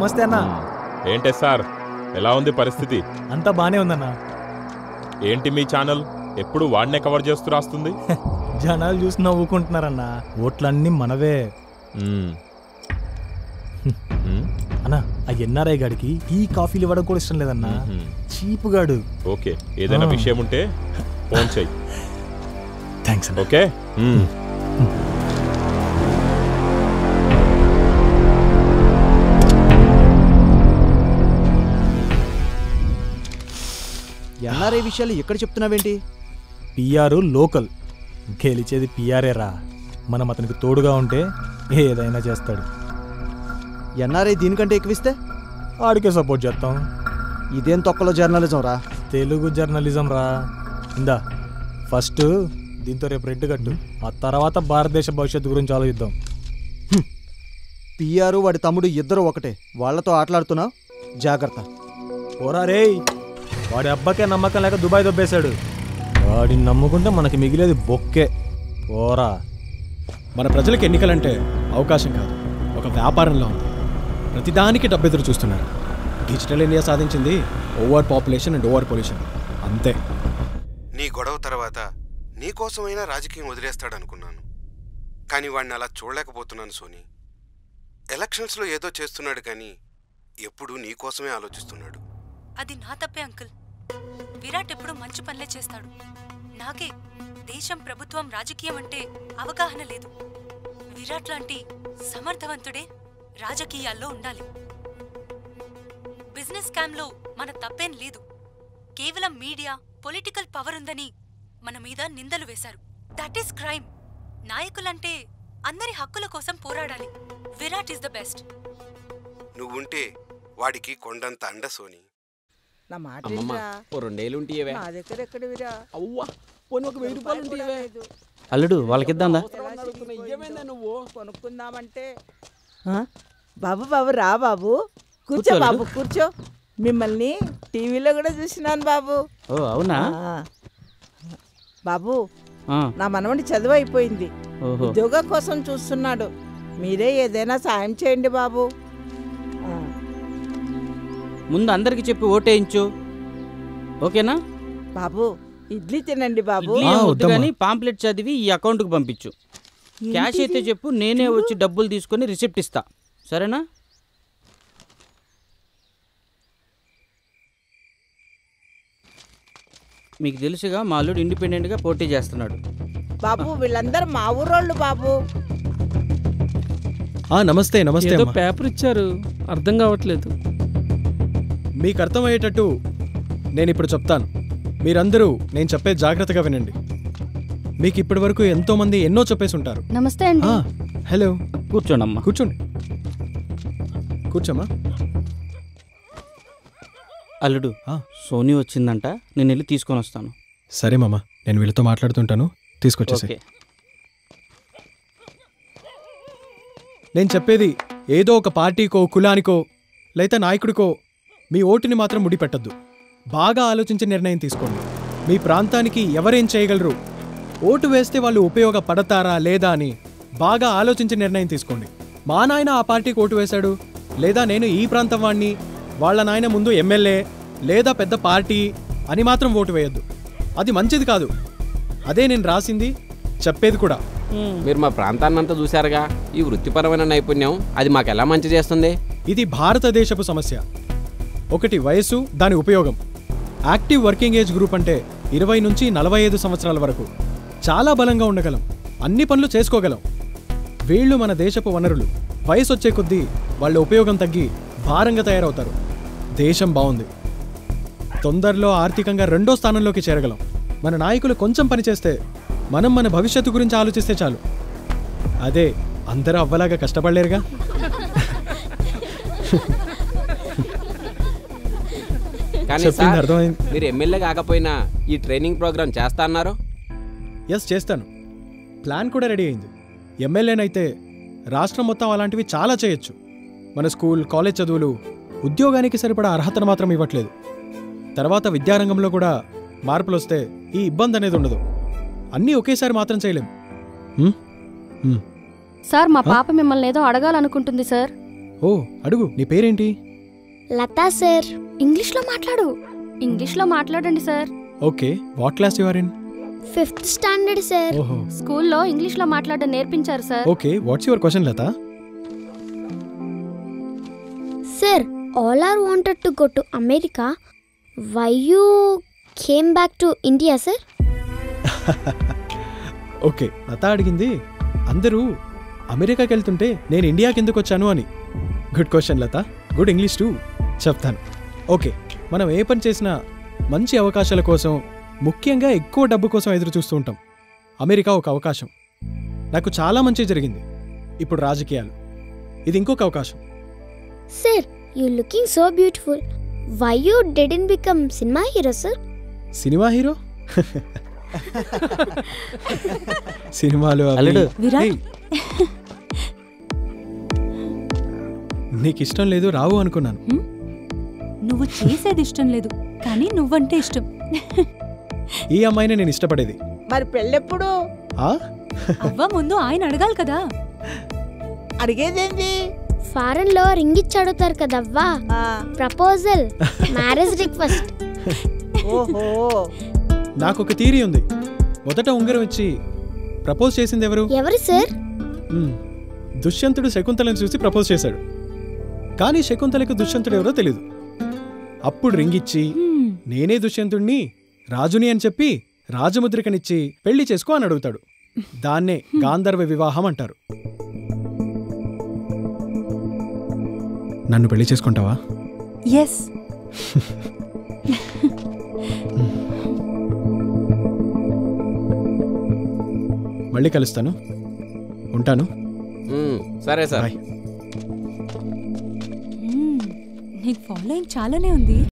నమస్తే అన్న. ఏంటే సార్, ఎలా ఉంది పరిస్థితి? అంతా బానే ఉందన్న. ఏంటి మీ ఛానల్ ఎప్పుడు వాడినే కవర్ చేస్తూ రాస్తుంది? జనాలు చూసి నవ్వుకుంటున్నారన్న. ఓట్లన్నీ మనవే అన్నా. ఆ ఎన్ఆర్ఐ గాడికి టీ కాఫీలు ఇవ్వడం కూడా ఇష్టం లేదన్నా. చీప్ గాడు. ఓకే, ఏదైనా విషయం ఉంటే ఫోన్ చెయ్యి. థ్యాంక్స్. ఓకే. ఎన్ఆర్ఐ విషయాలు ఎక్కడ చెప్తున్నావేంటి? పిఆర్ లోకల్, గెలిచేది పిఆర్ఏ రా. మనం అతనికి తోడుగా ఉంటే ఏదైనా చేస్తాడు. ఎన్ఆర్ఐ దీనికంటే ఎక్కువిస్తే ఆడికే సపోర్ట్ చేస్తాం. ఇదేం తొక్కలో జర్నలిజం రా? తెలుగు జర్నలిజం రా. ఇందా ఫస్ట్ దీంతో రేపు రెడ్ కట్టు, ఆ తర్వాత భారతదేశ భవిష్యత్తు గురించి ఆలోచిద్దాం. పిఆర్ వాడి తమ్ముడు ఇద్దరు ఒకటే, వాళ్లతో ఆటలాడుతున్నావు, జాగ్రత్త. పోరా రే, వాడి అబ్బాకే నమ్మకం లేక దుబాయ్ దొబ్బేశాడు. వాడిని నమ్ముకుంటే మనకి మిగిలేది బొక్కే. పోరా. మన ప్రజలకు ఎన్నికలంటే అవకాశం కాదు, ఒక వ్యాపారంలో ఉంది. ప్రతిదానికి డబ్బెదురు చూస్తున్నారు. డిజిటల్ ఇండియా సాధించింది over population and over pollution, అంతే. నీ గొడవ తర్వాత నీకోసమైనా రాజకీయం వదిలేస్తాడనుకున్నాను, కానీ వాడిని అలా చూడలేకపోతున్నాను సోనీ. ఎలక్షన్స్లో ఏదో చేస్తున్నాడు కానీ ఎప్పుడూ నీకోసమే ఆలోచిస్తున్నాడు. అది నా తప్పే అంకుల్. విరాట్ ఎప్పుడు మంచి పనులే చేస్తాడు. నాకే దేశం, ప్రభుత్వం, రాజకీయం అంటే అవగాహన లేదు. విరాట్ లాంటి సమర్థవంతుడే రాజకీయాల్లో ఉండాలి. బిజినెస్ స్కామ్లో మన తప్పేం లేదు. కేవలం మీడియా, పొలిటికల్ పవర్ ఉందని మన మీద నిందలు వేశారు. That is crime. నాయకులంటే అందరి హక్కుల కోసం పోరాడాలి. Virat is the best. నువ్వుంటే వాడికి కొండంత అండ సోనీ. నా మాట అల్లుడు వాళ్ళకిద్దాందా? కొనుక్కుందామంటే బాబు బాబు రా బాబు, కూర్చో బాబు కూర్చో. మిమ్మల్ని టీవీలో కూడా చూసినాను బాబు. ఓ అవునా బాబు? నా మనవడి చదువు అయిపోయింది, ఉద్యోగం కోసం చూస్తున్నాడు. మీరే ఏదైనా సాయం చేయండి బాబు. ముందు అందరికి చెప్పి ఓటేయించు, ఓకేనా బాబు? ఇడ్లీ తినండి బాబు. కానీ పాంప్లెట్ చదివి ఈ అకౌంట్కి పంపించు. క్యాష్ అయితే చెప్పు, నేనే వచ్చి డబ్బులు తీసుకొని రిసిప్ట్ ఇస్తా, సరేనా? మీకు తెలుసుగా మా అల్లుడు ఇండిపెండెంట్గా పోటీ చేస్తున్నాడు. బాబు వీళ్ళందరూ మా ఊరోళ్ళు బాబు. నమస్తే. నమస్తే. పేపర్ ఇచ్చారు, అర్థం కావట్లేదు. మీకు అర్థమయ్యేటట్టు నేను ఇప్పుడు చెప్తాను, మీరందరూ నేను చెప్పేది జాగ్రత్తగా వినండి. మీకు ఇప్పటి వరకు ఎంతోమంది ఎన్నో చెప్పేసి ఉంటారు. నమస్తే అండి. హలో, కూర్చోండి అమ్మా. కూర్చోండి. కూర్చోమ్మా. అల్లుడు సోనీ వచ్చిందంట, నేను వెళ్ళి తీసుకొని వస్తాను. సరే మామ, నేను వీళ్ళతో మాట్లాడుతుంటాను, తీసుకొచ్చేసి. నేను చెప్పేది ఏదో ఒక పార్టీకో, కులానికో, లేదా నాయకుడికో మీ ఓటుని మాత్రం ముడిపెట్టద్దు. బాగా ఆలోచించి నిర్ణయం తీసుకోండి. మీ ప్రాంతానికి ఎవరేం చేయగలరు, ఓటు వేస్తే వాళ్ళు ఉపయోగపడతారా లేదా అని బాగా ఆలోచించి నిర్ణయం తీసుకోండి. మా నాయన ఆ పార్టీకి ఓటు వేశాడు, లేదా నేను ఈ ప్రాంతం వాడిని, వాళ్ళ నాయన ముందు ఎమ్మెల్యే లేదా పెద్ద పార్టీ అని మాత్రం ఓటు వేయద్దు. అది మంచిది కాదు. అదే నేను రాసింది, చెప్పేది కూడా. మీరు మా ప్రాంతాన్నంతా చూశారుగా, ఈ వృత్తిపరమైన నైపుణ్యం అది మాకెలా మంచి చేస్తుంది? ఇది భారతదేశపు సమస్య. ఒకటి వయసు, దాని ఉపయోగం. యాక్టివ్ వర్కింగ్ ఏజ్ గ్రూప్ అంటే 20 నుంచి 45 సంవత్సరాల వరకు చాలా బలంగా ఉండగలం, అన్ని పనులు చేసుకోగలం. వీళ్ళు మన దేశపు వనరులు. వయసు వచ్చే కొద్దీ వాళ్ళ ఉపయోగం తగ్గి భారంగా తయారవుతారు. దేశం బాగుంది, తొందరలో ఆర్థికంగా 2వ స్థానంలోకి చేరగలం. మన నాయకులు కొంచెం పనిచేస్తే, మనం మన భవిష్యత్తు గురించి ఆలోచిస్తే చాలు. అదే అందరూ అవ్వలాగా కష్టపడలేరుగా. కానీ మీరు ఎమ్మెల్యే కాకపోయినా ఈ ట్రైనింగ్ ప్రోగ్రామ్ చేస్తా అన్నారు. ఎస్, చేస్తాను. ప్లాన్ కూడా రెడీ అయింది. ఎమ్మెల్యేనైతే రాష్ట్రం మొత్తం అలాంటివి చాలా చేయొచ్చు. మన స్కూల్, కాలేజ్ చదువులు ఉద్యోగానికి సరిపడా అర్హతను మాత్రం ఇవ్వట్లేదు. తర్వాత విద్యారంగంలో కూడా మార్పులు వస్తే ఈ ఇబ్బంది అనేది ఉండదు. అన్నీ ఒకేసారి మాత్రం చేయలేం. సార్, మా పాప మిమ్మల్ని ఏదో అడగాలనుకుంటుంది సార్. ఓ అడుగు, నీ పేరేంటి? లతా సార్. ఇంగ్లీష్లో మాట్లాడు. ఇంగ్లీష్లో మాట్లాడండి sir. Okay, what class you are in? 5th standard sir. ఓహో. స్కూల్లో ఇంగ్లీష్లో మాట్లాడడం నేర్పించారు sir. Okay, what's your question Lata? Sir, all are wanted to go to America. Why you came back to India sir? Okay, Lata అడిగింది అందరూ అమెరికాకి వెళ్తుంటే నేను ఇండియాకి ఎందుకు వచ్చాను అని. Good question Lata, good English too. చెప్తాను. ఓకే, మనం ఏ పని చేసినా మంచి అవకాశాల కోసం, ముఖ్యంగా ఎక్కువ డబ్బు కోసం ఎదురు చూస్తూ ఉంటాం. అమెరికా ఒక అవకాశం. నాకు చాలా మంచి జరిగింది. ఇప్పుడు రాజకీయాలు, ఇది ఇంకొక అవకాశం. Sir, you looking so beautiful. Why you didn't become cinema hero sir? Cinema hero? సినిమాలు అవి- అల్లుడు. విరాట్. ఏయ్, నీకు ఇష్టం లేదు, రావు అనుకున్నాను. నువ్వు చేసేది ఇష్టం లేదు, కానీ నువ్వంటే ఇష్టం. ఈ అమ్మాయిని నేను ఇష్టపడేది. మరి పెళ్ళెప్పుడు? ఆ? అవ్వ ముందు ఆయన అడగాలి కదా. అడిగేదేంటి? ఫారెన్ లో రింగ్ ఇచ్చి అడుగుతారు కదవ్వా. Proposal, marriage request. ఓహో, నాకు ఒక థియరీ ఉంది. మొదట ఉంగరం ఇచ్చి ప్రపోజ్ చేసింది ఎవరు? ఎవరు సార్? దుష్యంతుడు శకుంతలను చూసి ప్రపోజ్ చేశాడు. కానీ శకుంతలకు దుష్యంతుడు ఎవరో తెలీదు. అప్పుడు రింగ్ ఇచ్చి నేనే దుష్యంతుడిని, రాజుని అని చెప్పి రాజముద్రికనిచ్చి పెళ్లి చేసుకో అని అడుగుతాడు. దాన్నే గాంధర్వ వివాహం అంటారు. నన్ను పెళ్లి చేసుకుంటావా? ఎస్. మళ్ళీ కలుస్తాను. ఉంటాను. సరే సార్. బాయ్. నీకు ఫాలోయింగ్ చాలానే ఉంది.